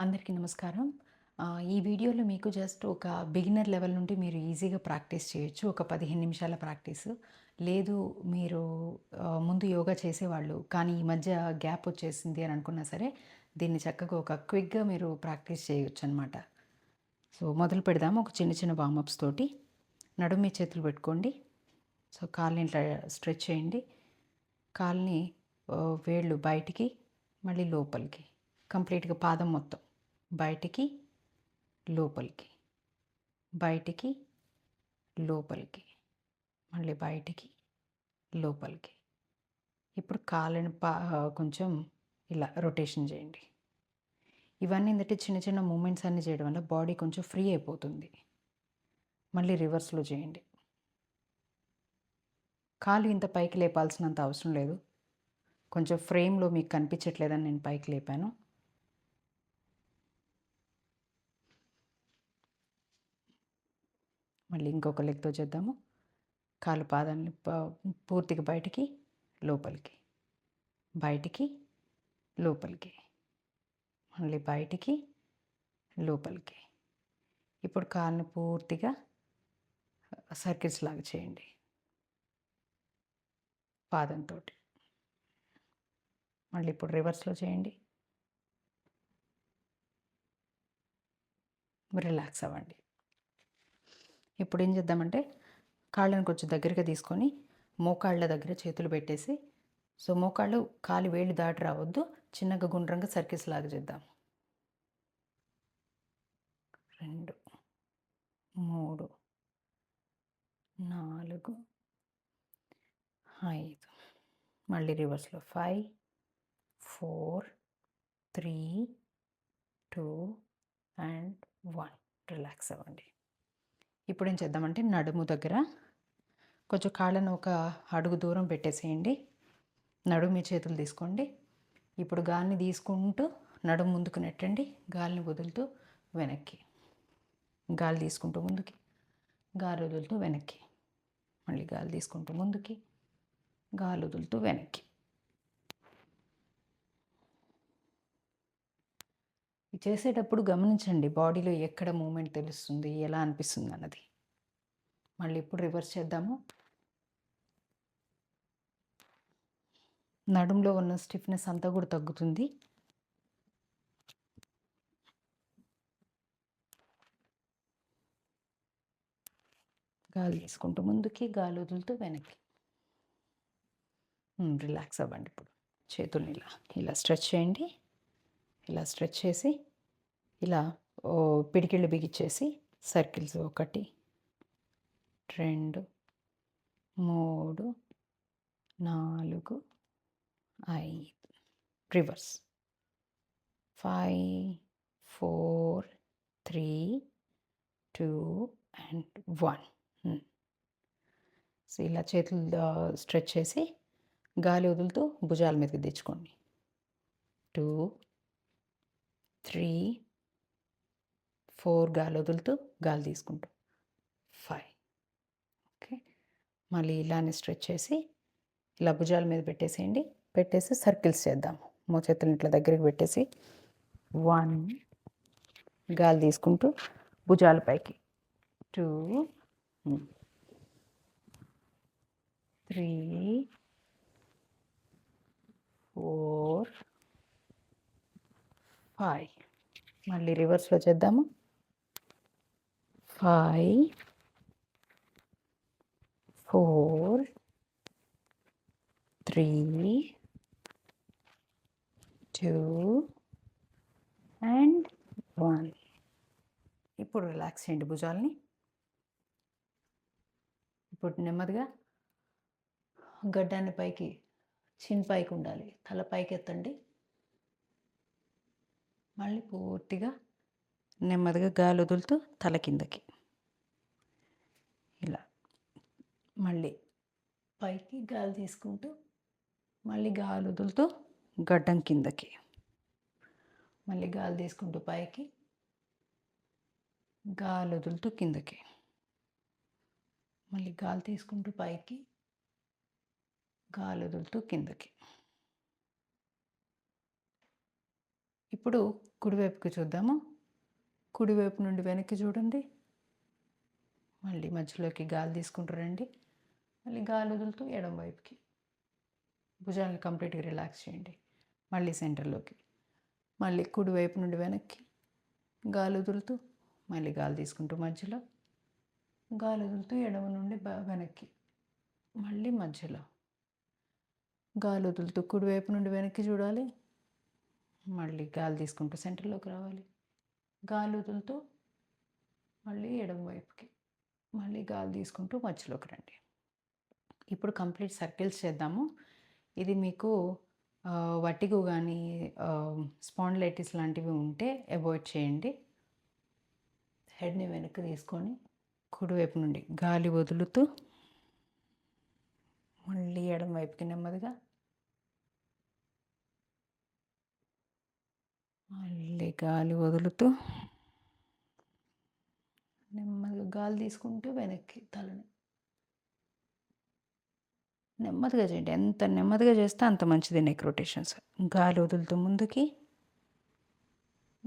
అందరికీ నమస్కారం. ఈ వీడియోలో మీకు జస్ట్ ఒక బిగినర్ లెవెల్ నుండి మీరు ఈజీగా ప్రాక్టీస్ చేయొచ్చు. ఒక 15 నిమిషాల ప్రాక్టీసు. లేదు మీరు ముందు యోగా చేసేవాళ్ళు, కానీ ఈ మధ్య గ్యాప్ వచ్చేసింది అని అనుకున్నా సరే, దీన్ని చక్కగా ఒక క్విక్‌గా మీరు ప్రాక్టీస్ చేయొచ్చనమాట. సో, మొదలు పెడదాము ఒక చిన్న చిన్న వార్మప్స్ తోటి. నడుము మీద చేతులు పెట్టుకోండి. సో, కాళ్ళని ఇట్లా స్ట్రెచ్ చేయండి. కాళ్ళని వేళ్ళు బయటికి, మళ్ళీ లోపలికి. కంప్లీట్‌గా పాదం మొత్తం. బయటికి, లోపలికి, బయటికి, లోపలికి, మళ్ళీ బయటికి, లోపలికి. ఇప్పుడు కాళ్ళని కొంచెం ఇలా రొటేషన్ చేయండి. ఇవన్నీ ఏంటంటే చిన్న చిన్న మూమెంట్స్ అన్నీ చేయడం వల్ల బాడీ కొంచెం ఫ్రీ అయిపోతుంది. మళ్ళీ రివర్స్‌లో చేయండి. కాలు ఇంత పైకి లేపాల్సినంత అవసరం లేదు. కొంచెం ఫ్రేమ్‌లో మీకు కనిపించట్లేదని నేను పైకి లేపాను. మళ్ళీ ఇంకొక లెగ్‌తో చేద్దాము. కాలు పాదాన్ని పూర్తిగా బయటికి, లోపలికి, బయటికి, లోపలికి, మళ్ళీ బయటికి, లోపలికి. ఇప్పుడు కాళ్ళని పూర్తిగా సర్కిల్స్ లాగా చేయండి పాదంతోటి. మళ్ళీ ఇప్పుడు రివర్స్‌లో చేయండి. రిలాక్స్ అవ్వండి. ఇప్పుడు ఏం చేద్దామంటే కాళ్ళని కొంచెం దగ్గరగా తీసుకొని మోకాళ్ళ దగ్గర చేతులు పెట్టేసి, సో మోకాళ్ళు కాలి వేళ్ళు దాటి రావద్దు. చిన్నగా గుండ్రంగా సర్కిల్స్ లాగా చేద్దాం. 2, 3, 4, 5. మళ్ళీ రివర్స్‌లో 5, 4, 3, 2 అండ్ 1. రిలాక్స్ అవ్వండి. ఇప్పుడేం చేద్దామంటే నడుము దగ్గర కొంచెం కాళ్ళను ఒక అడుగు దూరం పెట్టేసేయండి. నడుము మీ చేతులు తీసుకోండి. ఇప్పుడు గాలిని తీసుకుంటూ నడుము ముందుకు నెట్టండి. గాలిని వదులుతూ వెనక్కి. గాలి తీసుకుంటూ ముందుకి, గాలి వదులుతూ వెనక్కి. మళ్ళీ గాలి తీసుకుంటూ ముందుకి, గాలి వదులుతూ వెనక్కి. చేసేటప్పుడు గమనించండి బాడీలో ఎక్కడ మూమెంట్ తెలుస్తుంది, ఎలా అనిపిస్తుంది అన్నది. మళ్ళీ ఇప్పుడు రివర్స్ చేద్దాము. నడుములో ఉన్న స్టిఫ్‌నెస్ అంతా కూడా తగ్గుతుంది. గాలి తీసుకుంటూ ముందుకి, గాలి వదులుతూ వెనక్కి. రిలాక్స్ అవ్వండి ఇప్పుడు. చేతుల్ని ఇలా స్ట్రెచ్ చేయండి. ఇలా స్ట్రెచ్ చేసి, ఇలా పిడికిళ్ళు బిగించేసి సర్కిల్స్ 1, 2, 3, 4, 5. రివర్స్. 5, 4, 3, 2 అండ్ 1. సో, ఇలా చేతులు స్ట్రెచ్ చేసి గాలి వదులుతూ భుజాల మీదకి తెచ్చుకోండి. 2, 3, 4 గాలి వదులుతూ, గాలి తీసుకుంటూ 5. ఓకే. మళ్ళీ ఇలానే స్ట్రెచ్ చేసి ఇలా భుజాల మీద పెట్టేసేయండి. పెట్టేసి సర్కిల్స్ చేద్దాము. మోచేతులను ఇట్లా దగ్గరికి పెట్టేసి 1 గాలి తీసుకుంటూ భుజాల పైకి, 2, 3, 4, 5. మళ్ళీ రివర్స్‌లో చేద్దాము. 5, 4, 3, 2 అండ్ 1. ఇప్పుడు రిలాక్స్ చేయండి భుజాల్ని. ఇప్పుడు నెమ్మదిగా గడ్డాన్ని పైకి, చిన్ పైకి ఉండాలి. తల పైకి ఎత్తండి. మళ్ళీ పూర్తిగా నెమ్మదిగా గాలి వదులుతూ తల కిందకి. ఇలా మళ్ళీ పైకి గాలి తీసుకుంటూ, మళ్ళీ గాలి వదులుతూ గడ్డం కిందకి. మళ్ళీ గాలి తీసుకుంటూ పైకి, గాలి వదులుతూ కిందకి. మళ్ళీ గాలి తీసుకుంటూ పైకి, గాలి వదులుతూ కిందకి. ఇప్పుడు కుడివైపుకి చూద్దాము. కుడివైపు నుండి వెనక్కి చూడండి. మళ్ళీ మధ్యలోకి గాలి తీసుకుంటూ రండి. మళ్ళీ గాలి వదులుతూ ఎడమ వైపుకి. భుజాలను కంప్లీట్గా రిలాక్స్ చేయండి. మళ్ళీ సెంటర్లోకి. మళ్ళీ కుడివైపు నుండి వెనక్కి గాలి వదులుతూ మళ్ళీ గాలి తీసుకుంటూ మధ్యలో గాలి వదులుతూ ఎడమ నుండి వెనక్కి మళ్ళీ మధ్యలో గాలి వదులుతూ కుడివైపు నుండి వెనక్కి చూడాలి. మళ్ళీ గాలి తీసుకుంటూ సెంటర్లోకి రావాలి. గాలి వదులుతూ మళ్ళీ ఎడమ వైపుకి మళ్ళీ గాలి తీసుకుంటూ మధ్యలోకి రండి. ఇప్పుడు కంప్లీట్ సర్కిల్స్ చేద్దాము. ఇది మీకు వట్టిగో కానీ స్పాండిలైటిస్ లాంటివి ఉంటే అవాయిడ్ చేయండి. హెడ్ని వెనక్కి తీసుకొని కుడివైపు నుండి గాలి వదులుతూ మళ్ళీ ఎడమ వైపుకి నెమ్మదిగా మళ్ళీ గాలి వదులుతూ నెమ్మదిగా గాలి తీసుకుంటూ వెనక్కి తలని నెమ్మదిగా చేయండి. ఎంత నెమ్మదిగా చేస్తే అంత మంచిది నెక్ రొటేషన్స్. గాలి వదులుతూ ముందుకి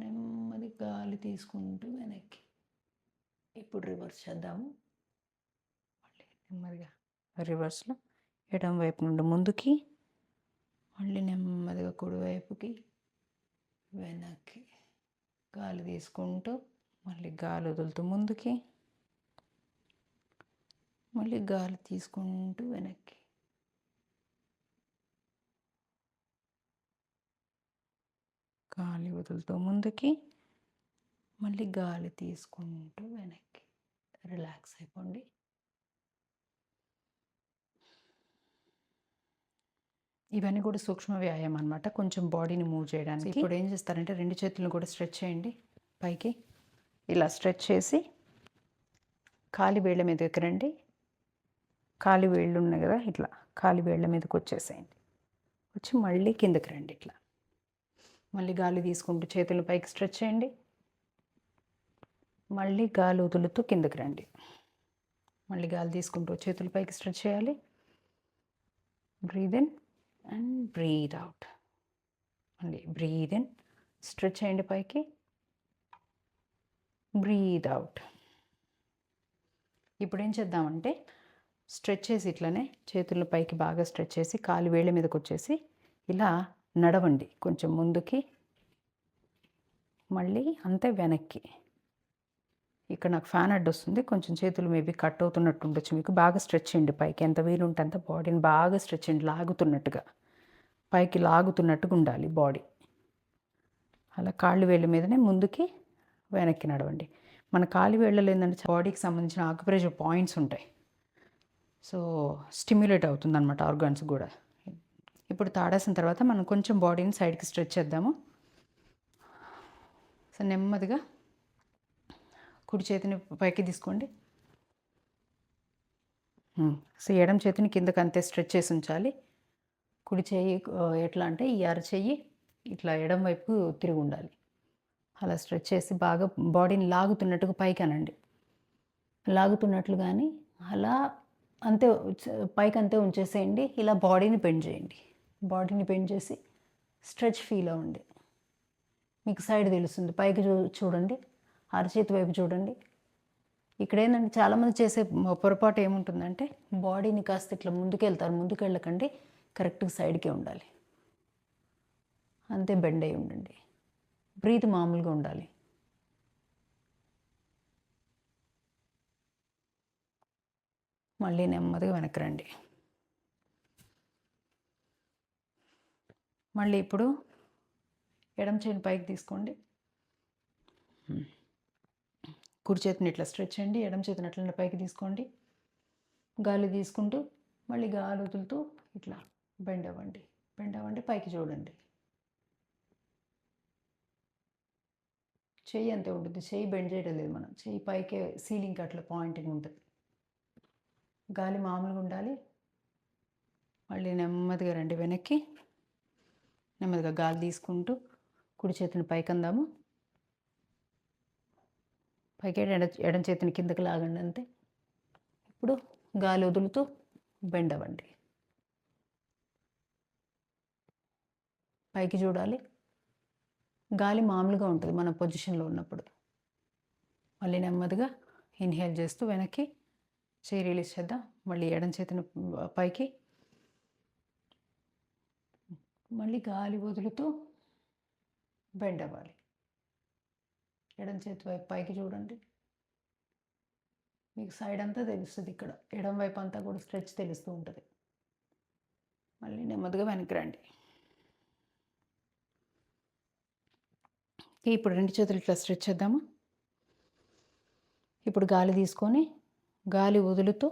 నెమ్మది గాలి తీసుకుంటూ వెనక్కి. ఇప్పుడు రివర్స్ చేద్దాము. మళ్ళీ నెమ్మదిగా రివర్స్లో ఎడమ వైపు నుండి ముందుకి మళ్ళీ నెమ్మదిగా కుడివైపుకి వెనక్కి గాలి తీసుకుంటూ మళ్ళీ గాలి వదులుతూ ముందుకి మళ్ళీ గాలి తీసుకుంటూ వెనక్కి. గాలి వదులుతూ ముందుకి మళ్ళీ గాలి తీసుకుంటూ వెనక్కి. రిలాక్స్ అయిపోండి. ఇవన్నీ కూడా సూక్ష్మ వ్యాయామం అనమాట, కొంచెం బాడీని మూవ్ చేయడానికి. ఇప్పుడు ఏం చేస్తారంటే 2 చేతులను కూడా స్ట్రెచ్ చేయండి పైకి. ఇలా స్ట్రెచ్ చేసి కాలి వేళ్ళ మీదకి రండి. కాలి వేళ్ళు ఉన్నాయి కదా, ఇట్లా కాలి వేళ్ళ మీదకి వచ్చేసేయండి. వచ్చి మళ్ళీ కిందకి రండి. ఇట్లా మళ్ళీ గాలి తీసుకుంటూ చేతులు పైకి స్ట్రెచ్ చేయండి. మళ్ళీ గాలి వదులుతూ కిందకి రండి. మళ్ళీ గాలి తీసుకుంటూ చేతుల పైకి స్ట్రెచ్ చేయాలి. Breathe in and breathe out. మళ్ళీ బ్రీద్ ఇన్, స్ట్రెచ్ చేయండి పైకి, బ్రీద్ అవుట్. ఇప్పుడు ఏం చేద్దామంటే స్ట్రెచ్ చేసి ఇట్లనే చేతుల పైకి బాగా స్ట్రెచ్ చేసి కాలు వేళ్ళ మీదకి వచ్చేసి ఇలా నడవండి. కొంచెం ముందుకి మళ్ళీ అంతే వెనక్కి. ఇక్కడ నాకు ఫ్యాన్ అడ్డు వస్తుంది, కొంచెం చేతులు మేబీ కట్ అవుతున్నట్టు ఉండొచ్చు మీకు. బాగా స్ట్రెచ్ చేయండి పైకి, ఎంత వీలు ఉంటే అంత బాడీని బాగా స్ట్రెచ్ చేయండి. లాగుతున్నట్టుగా, పైకి లాగుతున్నట్టుగా ఉండాలి బాడీ. అలా కాళ్ళు వేళ్ళ మీదనే ముందుకి వెనక్కి నడవండి. మన కాలి వేళ్ళలో ఏంటంటే బాడీకి సంబంధించిన ఆకుప్రెషర్ పాయింట్స్ ఉంటాయి. సో స్టిమ్యులేట్ అవుతుంది అనమాట ఆర్గాన్స్ కూడా. ఇప్పుడు తాడేసిన తర్వాత మనం కొంచెం బాడీని సైడ్కి స్ట్రెచ్ చేద్దాము. సో నెమ్మదిగా కుడి చేతిని పైకి తీసుకోండి. సో ఎడమ చేతిని కిందకి అంతే స్ట్రెచ్ చేసి ఉంచాలి. కుడి చేయి ఎట్లా అంటే ఈ అరచెయ్యి ఇట్లా ఎడమ వైపు తిరిగి ఉండాలి. అలా స్ట్రెచ్ చేసి బాగా బాడీని లాగుతున్నట్టుగా పైకి అనండి. లాగుతున్నట్లు కానీ అలా అంతే పైకి అంతే ఉంచేసేయండి. ఇలా బాడీని బెండ్ చేయండి. బాడీని బెండ్ చేసి స్ట్రెచ్ ఫీల్ అవ్వండి. మీకు సైడ్ తెలుస్తుంది. పైకి చూడండి, అరచేతి వైపు చూడండి. ఇక్కడ ఏంటంటే చాలామంది చేసే పొరపాటు ఏముంటుందంటే బాడీని కాస్త ఇట్లా ముందుకెళ్తారు. ముందుకు వెళ్ళకండి, కరెక్ట్గా సైడ్కే ఉండాలి. అంతే బెండ్ అయి ఉండండి. బ్రీత్ మామూలుగా ఉండాలి. మళ్ళీ నెమ్మదిగా వెనక్కి రండి. మళ్ళీ ఇప్పుడు ఎడమ చేతిని పైకి తీసుకోండి. కుడి చేతిని ఇట్లా స్ట్రెచ్ చేయండి. ఎడమ చేతిని అట్లనే పైకి తీసుకోండి. గాలి తీసుకుంటూ మళ్ళీ గాలి వదులుతూ ఇట్లా బెండ్ అవ్వండి. బెండ్ అవ్వండి, పైకి చూడండి. చెయ్యి అంతే ఉంటుంది. చెయ్యి బెండ్ చేయడం లేదు మనం. చెయ్యి పైకే సీలింగ్కి అట్లా పాయింటింగ్ ఉంటుంది. గాలి మామూలుగా ఉండాలి. మళ్ళీ నెమ్మదిగా రండి వెనక్కి. నెమ్మదిగా గాలి తీసుకుంటూ కుడి చేతిని పైకి అందాము. పైకి ఎడం చేతిని కిందకి లాగండి అంతే. ఇప్పుడు గాలి వదులుతూ బెండ్ అవ్వండి. పైకి చూడాలి. గాలి మామూలుగా ఉంటుంది మన పొజిషన్లో ఉన్నప్పుడు. మళ్ళీ నెమ్మదిగా ఇన్హేల్ చేస్తూ వెనక్కి చేయి రిలీజ్ చేద్దాం. మళ్ళీ ఎడమ చేతిని పైకి, మళ్ళీ గాలి వదులుతూ బెండ్ అవ్వాలి. ఎడమ చేతి వైపు పైకి చూడండి. మీకు సైడ్ అంతా తెలుస్తుంది. ఇక్కడ ఎడమ వైపు అంతా కూడా స్ట్రెచ్ తెలుస్తూ ఉంటుంది. మళ్ళీ నెమ్మదిగా వెనక్కి రండి. ఇప్పుడు 2 చేతులు ఇట్లా స్ట్రెచ్ చేద్దాము. ఇప్పుడు గాలి తీసుకొని గాలి వదులుతూ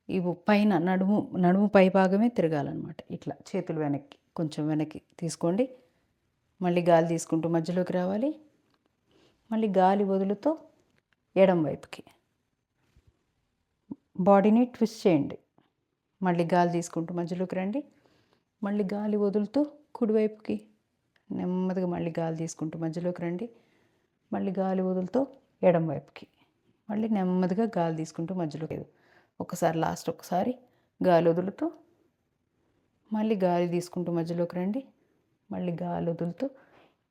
ఇవి పైన నడుము పై భాగమే తిరగాలన్నమాట. ఇట్లా చేతులు వెనక్కి కొంచెం వెనక్కి తీసుకోండి. మళ్ళీ గాలి తీసుకుంటూ మధ్యలోకి రావాలి. మళ్ళీ గాలి వదులుతూ ఎడమ వైపుకి బాడీని ట్విస్ట్ చేయండి. మళ్ళీ గాలి తీసుకుంటూ మధ్యలోకి రండి. మళ్ళీ గాలి వదులుతూ కుడివైపుకి నెమ్మదిగా మళ్ళీ గాలి తీసుకుంటూ మధ్యలోకి రండి. మళ్ళీ గాలి వదులుతూ ఎడమ వైపుకి మళ్ళీ నెమ్మదిగా గాలి తీసుకుంటూ మధ్యలోకి. ఒకసారి లాస్ట్ ఒకసారి గాలి వదులుతూ మళ్ళీ గాలి తీసుకుంటూ మధ్యలోకి రండి. మళ్ళీ గాలి వదులుతూ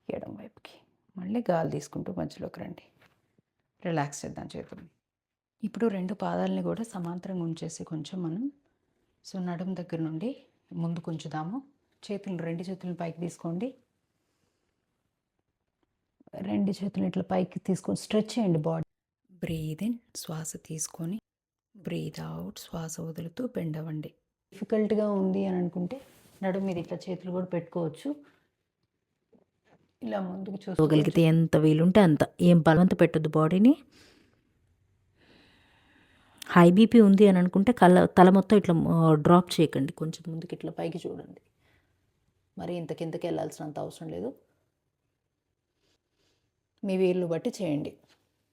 ఎడమ వైపుకి మళ్ళీ గాలి తీసుకుంటూ మధ్యలోకి రండి. రిలాక్స్ చేద్దాం చేతుల్ని. ఇప్పుడు 2 పాదాలని కూడా సమాంతరంగా ఉంచేసి కొంచెం మనం నడుము దగ్గర నుండి ముందుకు ఉంచుదాము. చేతులు 2 చేతులను పైకి తీసుకోండి. 2 చేతులు ఇట్లా పైకి తీసుకొని స్ట్రెచ్ చేయండి బాడీ. బ్రీద్ ఇన్, శ్వాస తీసుకొని బ్రీద్ అవుట్, శ్వాస వదులుతూ బెండ్ అవ్వండి. డిఫికల్ట్గా ఉంది అని అనుకుంటే నడుము మీద ఇట్లా చేతులు కూడా పెట్టుకోవచ్చు. ఇలా ముందుకు చూసుకోగలిగితే ఎంత వీలుంటే అంత, ఏం బలవంత పెట్టద్దు బాడీని. హై బీపీ ఉంది అని అనుకుంటే తల మొత్తం ఇట్లా డ్రాప్ చేయకండి. కొంచెం ముందుకు ఇట్లా పైకి చూడండి. మరి ఇంత కిందకి వెళ్ళాల్సినంత అవసరం లేదు. మీ వీలు బట్టి చేయండి.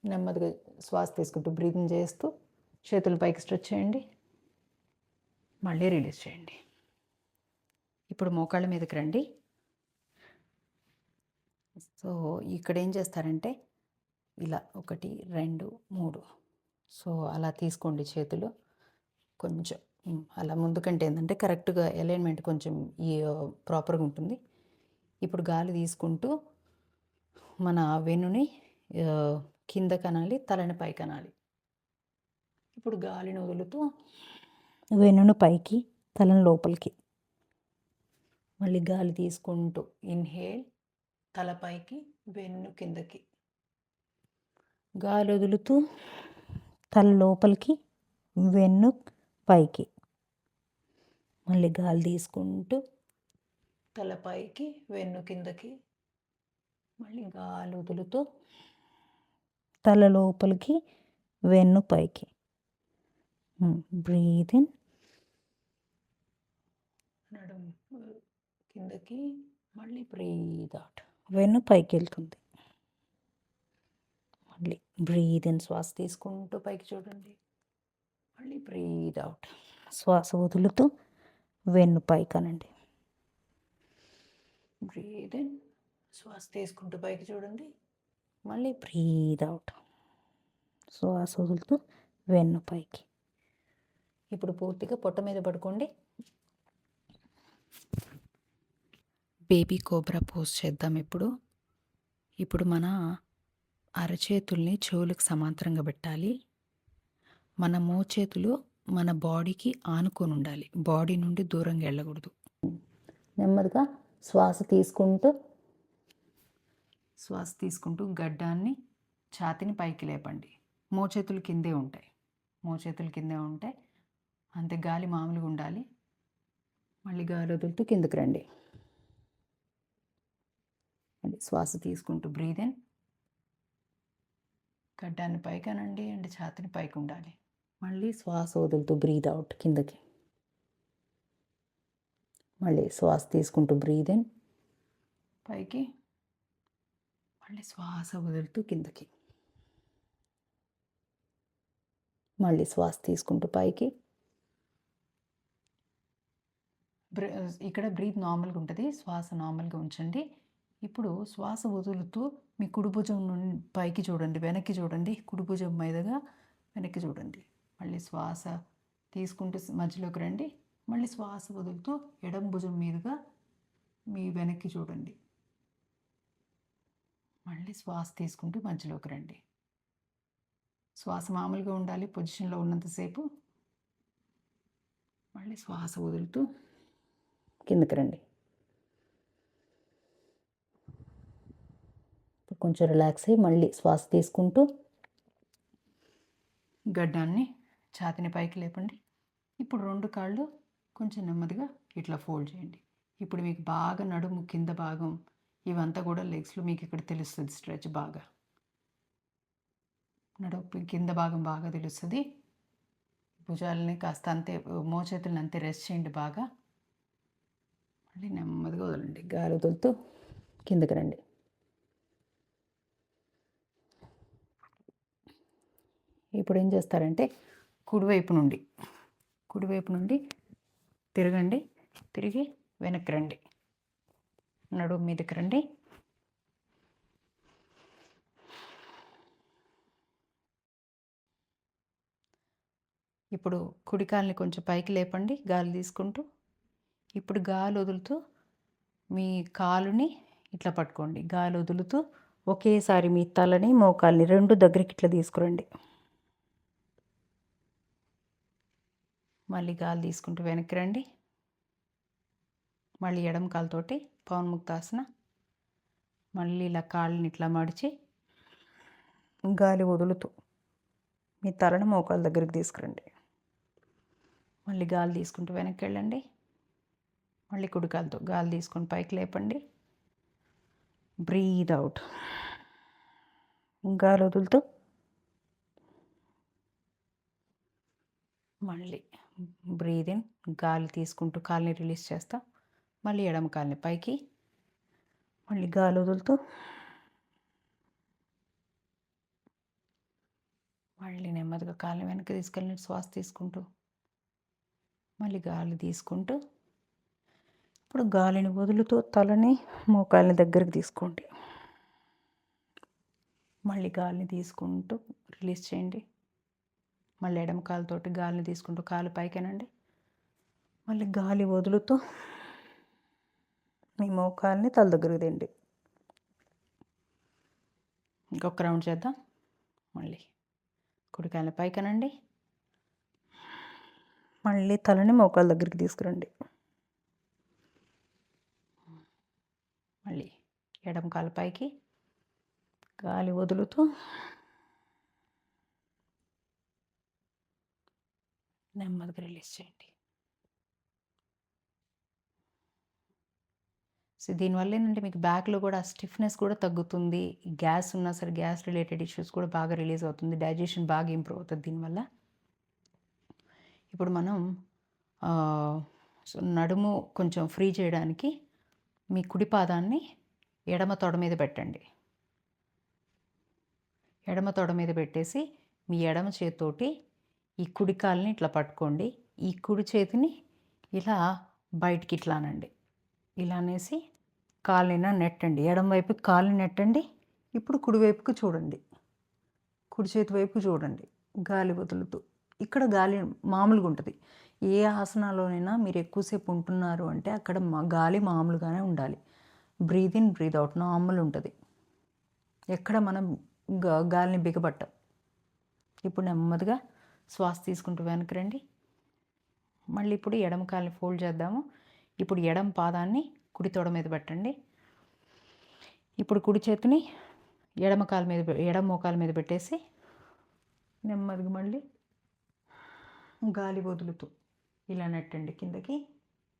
నెమ్మదిగా శ్వాస తీసుకుంటూ బ్రీతింగ్ చేస్తూ చేతులు పైకి స్ట్రెచ్ చేయండి. మళ్ళీ రిలీజ్ చేయండి. ఇప్పుడు మోకాళ్ళ మీదకి రండి. ఇక్కడ ఏం చేస్తారంటే ఇలా 1 2 3 అలా తీసుకోండి చేతులు. కొంచెం అలా ముందుకంటే ఏంటంటే కరెక్ట్గా అలైన్మెంట్ కొంచెం ప్రాపర్గా ఉంటుంది. ఇప్పుడు గాలి తీసుకుంటూ మన వెన్నుని కింద కనాలి, తలని పై కనాలి. ఇప్పుడు గాలిని వదులుతూ వెన్నును పైకి, తలను లోపలికి. మళ్ళీ గాలి తీసుకుంటూ ఇన్హేల్, తల పైకి, వెన్ను కిందకి. గాలి వదులుతూ తల లోపలికి, వెన్ను పైకి. మళ్ళీ గాలి తీసుకుంటూ తల పైకి, వెన్ను కిందకి. మళ్ళీ గాలి వదులుతూ తల లోపలికి, వెన్ను పైకి. బ్రీత్ ఇన్, నడుము కిందకి, మళ్ళీ బ్రీత్ అవుట్, వెన్ను పైకి వెళ్తుంది. మళ్ళీ బ్రీత్ ఇన్, శ్వాస తీసుకుంటూ పైకి చూడండి. మళ్ళీ బ్రీత్ అవుట్, శ్వాస వదులుతూ వెన్ను పైకి అనండి. బ్రీత్ ఇన్, శ్వాస తీసుకుంటూ పైకి చూడండి. మళ్ళీ బ్రీత్ అవుట్, శ్వాస వదులుతూ వెన్ను పైకి. ఇప్పుడు పూర్తిగా పొట్ట మీద పడుకోండి. బేబీ కోబ్రా పోజ్ చేద్దాం. ఇప్పుడు మన అరచేతుల్ని చెవులకు సమాంతరంగా పెట్టాలి. మన మోచేతులు మన బాడీకి ఆనుకొని ఉండాలి. బాడీ నుండి దూరంగా వెళ్ళకూడదు. నెమ్మదిగా శ్వాస తీసుకుంటూ గడ్డాన్ని, ఛాతిని పైకి లేపండి. మోచేతులు కిందే ఉంటాయి. అంతే, గాలి మామూలుగా ఉండాలి. మళ్ళీ గాలి వదులుతూ కిందకి రండి. మళ్ళీ శ్వాస తీసుకుంటూ బ్రీత్ ఇన్, గడ్డాన్ని పైకి అనండి అండ్ ఛాతిని పైకి ఉండాలి. మళ్ళీ శ్వాస వదులుతూ బ్రీత్ అవుట్ కిందకి. మళ్ళీ శ్వాస తీసుకుంటూ బ్రీత్ ఇన్ పైకి, మళ్ళీ శ్వాస వదులుతూ కిందకి. మళ్ళీ శ్వాస తీసుకుంటూ పైకి. ఇక్కడ బ్రీత్ నార్మల్గా ఉంటుంది. శ్వాస నార్మల్గా ఉంచండి. ఇప్పుడు శ్వాస వదులుతూ మీ కుడి భుజం నుండి పైకి చూడండి, వెనక్కి చూడండి. కుడి భుజం మీదుగా వెనక్కి చూడండి. మళ్ళీ శ్వాస తీసుకుంటూ మధ్యలోకి రండి. మళ్ళీ శ్వాస వదులుతూ ఎడమ భుజం మీదుగా మీ వెనక్కి చూడండి. మళ్ళీ శ్వాస తీసుకుంటూ మధ్యలోకి రండి. శ్వాస మామూలుగా ఉండాలి పొజిషన్‌లో ఉన్నంతసేపు. మళ్ళీ శ్వాస వదులుతూ కిందకి రండి. ఇప్పుడు కొంచెం రిలాక్స్ అయ్యి మళ్ళీ శ్వాస తీసుకుంటూ గడ్డాన్ని ఛాతీని పైకి లేపండి. ఇప్పుడు 2 కాళ్ళు కొంచెం నెమ్మదిగా ఇట్లా ఫోల్డ్ చేయండి. ఇప్పుడు మీకు బాగా నడుము కింద భాగం ఇవంతా కూడా లెగ్స్‌లో మీకు ఇక్కడ తెలుస్తుంది స్ట్రెచ్ బాగా. నడుము కింద భాగం బాగా తెలుస్తది. భుజాలని కాస్త అంతే మోచేతులను అంతే రెస్ట్ చేయండి బాగా. మళ్ళీ నెమ్మదిగా వదలండి. గాలి వదులుతూ కిందకి రండి. ఇప్పుడు ఏం చేస్తారంటే కుడివైపు నుండి తిరగండి. తిరిగి వెనక్కి రండి. నడుము మీదకి రండి. ఇప్పుడు కుడి కాలుని కొంచెం పైకి లేపండి గాలి తీసుకుంటూ. ఇప్పుడు గాలి వదులుతూ మీ కాలుని ఇట్లా పట్టుకోండి. గాలి వదులుతూ ఒకేసారి మీ తలని మోకాల్ని 2 దగ్గరికి ఇట్లా తీసుకురండి. మళ్ళీ గాలి తీసుకుంటూ వెనక్కి రండి. మళ్ళీ ఎడమ కాలుతోటి పవన్ముక్తాసన. మళ్ళీ ఇలా కాళ్ళని ఇట్లా మడిచి గాలి వదులుతూ మీ తలను మోకాళ్ళ దగ్గరికి తీసుకురండి. మళ్ళీ గాలి తీసుకుంటూ వెనక్కి వెళ్ళండి. మళ్ళీ కుడి కాలుతో గాలి తీసుకొని పైకి లేపండి. Breathe out. గాలి వదులుతూ మళ్ళీ బ్రీద్ ఇన్. గాలి తీసుకుంటూ కాలుని రిలీజ్ చేస్తాం. మళ్ళీ ఎడమ కాలుని పైకి. మళ్ళీ గాలి వదులుతూ మళ్ళీ నెమ్మదిగా కాలుని వెనక్కి తీసుకెళ్ళి శ్వాస తీసుకుంటూ మళ్ళీ గాలి తీసుకుంటూ ఇప్పుడు గాలిని వదులుతూ తలని మోకాళ్ళని దగ్గరికి తీసుకోండి. మళ్ళీ గాలిని తీసుకుంటూ రిలీజ్ చేయండి. మళ్ళీ ఎడమ కాలుతోటి గాలిని తీసుకుంటూ కాలు పైకేనండి. మళ్ళీ గాలి వదులుతూ మీ మోకాల్ని తల దగ్గరికి తెండి. ఇంకొక రౌండ్ చేద్దాం. మళ్ళీ కుడికాయల పైకనండి. మళ్ళీ తలని మోకాళ్ళ దగ్గరికి తీసుకురండి. మళ్ళీ ఎడమ కాలు పైకి గాలి వదులుతూ నెమ్మదిగా రిలీజ్ చేయండి. సో దీనివల్ల ఏంటంటే మీకు బ్యాక్లో కూడా స్టిఫ్నెస్ కూడా తగ్గుతుంది. గ్యాస్ ఉన్నా సరే గ్యాస్ రిలేటెడ్ ఇష్యూస్ కూడా బాగా రిలీజ్ అవుతుంది. డైజెషన్ బాగా ఇంప్రూవ్ అవుతుంది దీనివల్ల. ఇప్పుడు మనం నడుము కొంచెం ఫ్రీ చేయడానికి మీ కుడి పాదాన్ని ఎడమ తొడ మీద పెట్టండి. ఎడమ తొడ మీద పెట్టేసి మీ ఎడమ చేతితోటి ఈ కుడి కాలుని ఇట్లా పట్టుకోండి. ఈ కుడి చేతిని ఇలా బయటికి ఇట్లా అనండి. ఇలా అనేసి కాలుని నెట్టండి. ఎడమ వైపుకి కాలుని నెట్టండి. ఇప్పుడు కుడివైపుకి చూడండి. కుడి చేతి వైపు చూడండి. గాలి వదులుతూ ఇక్కడ గాలి మామూలుగా ఉంటుంది. ఏ ఆసనాలోనైనా మీరు ఎక్కువసేపు ఉంటున్నారు అంటే అక్కడ గాలి మామూలుగానే ఉండాలి. Breathe in breathe out normal ఉంటుంది. ఎక్కడ మనం గాలిని బిగబట్టాం. ఇప్పుడు నెమ్మదిగా శ్వాస తీసుకుంటూ వెనక్కి రండి. మళ్ళీ ఇప్పుడు ఎడమ కాలుని ఫోల్డ్ చేద్దాము. ఇప్పుడు ఎడమ పాదాన్ని కుడి తొడ మీద పెట్టండి. ఇప్పుడు కుడి చేతిని ఎడమ మోకాల మీద పెట్టేసి నెమ్మదిగా మళ్ళీ గాలి వదులుతూ ఇలా నెట్టండి కిందకి.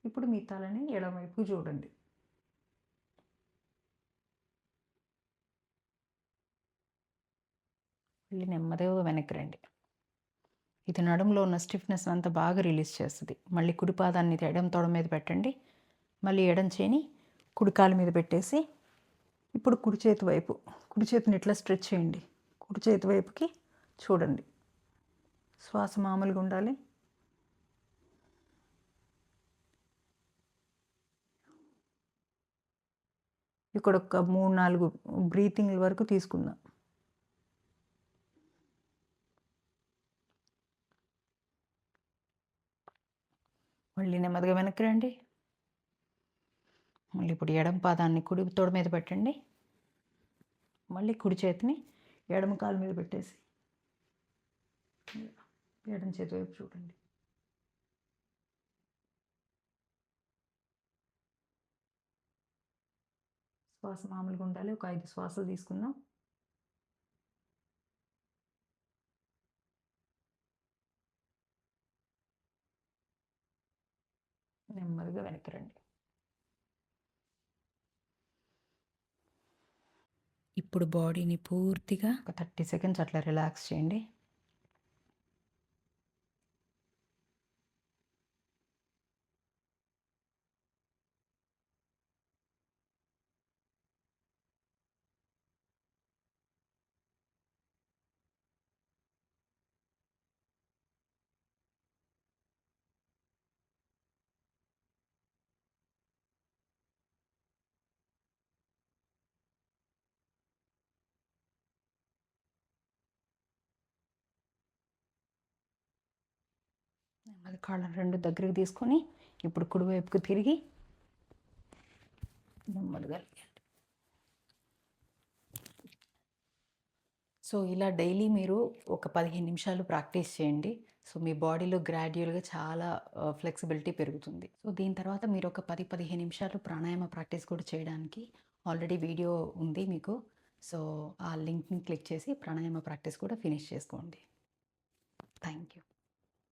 ఇప్పుడు మీ తలని ఎడమవైపు చూడండి. మళ్ళీ నెమ్మదిగా వెనక్కి రండి. ఇది నడుములో ఉన్న స్టిఫ్నెస్ అంతా బాగా రిలీజ్ చేస్తుంది. మళ్ళీ కుడి పాదాన్ని ఎడమ తొడ మీద పెట్టండి. మళ్ళీ ఎడం చేని కుడి కాలు మీద పెట్టేసి ఇప్పుడు కుడి చేతిని ఇట్లా స్ట్రెచ్ చేయండి. కుడి చేతి వైపుకి చూడండి. శ్వాస మామూలుగా ఉండాలి. ఇక్కడ ఒక 3-4 బ్రీతింగ్ల వరకు తీసుకుందాం. మళ్ళీ నెమ్మదిగా వెనక్కి రండి. మళ్ళీ ఇప్పుడు ఎడమ పాదాన్ని కుడి తోడ మీద పెట్టండి. మళ్ళీ కుడి చేతిని ఎడమ కాలు మీద పెట్టేసి ఎడమ చేతి వైపు చూడండి. శ్వాస మామూలుగా ఉండాలి. ఒక 5 శ్వాసలు తీసుకుందాం. నెమ్మదిగా వెనక్కి రండి. ఇప్పుడు బాడీని పూర్తిగా ఒక 30 సెకండ్స్ అట్లా రిలాక్స్ చేయండి. నెమ్మది కాళ్ళను 2 దగ్గరికి తీసుకొని ఇప్పుడు కుడివైపుకు తిరిగి నెమ్మదిగా లేయండి. సో ఇలా డైలీ మీరు ఒక 15 నిమిషాలు ప్రాక్టీస్ చేయండి. సో మీ బాడీలో గ్రాడ్యుయల్‌గా చాలా ఫ్లెక్సిబిలిటీ పెరుగుతుంది. సో దీని తర్వాత మీరు ఒక 15 నిమిషాలు ప్రాణాయామ ప్రాక్టీస్ కూడా చేయడానికి ఆల్రెడీ వీడియో ఉంది మీకు. సో ఆ లింక్‌ని క్లిక్ చేసి ప్రాణాయామ ప్రాక్టీస్ కూడా ఫినిష్ చేసుకోండి. Thank you.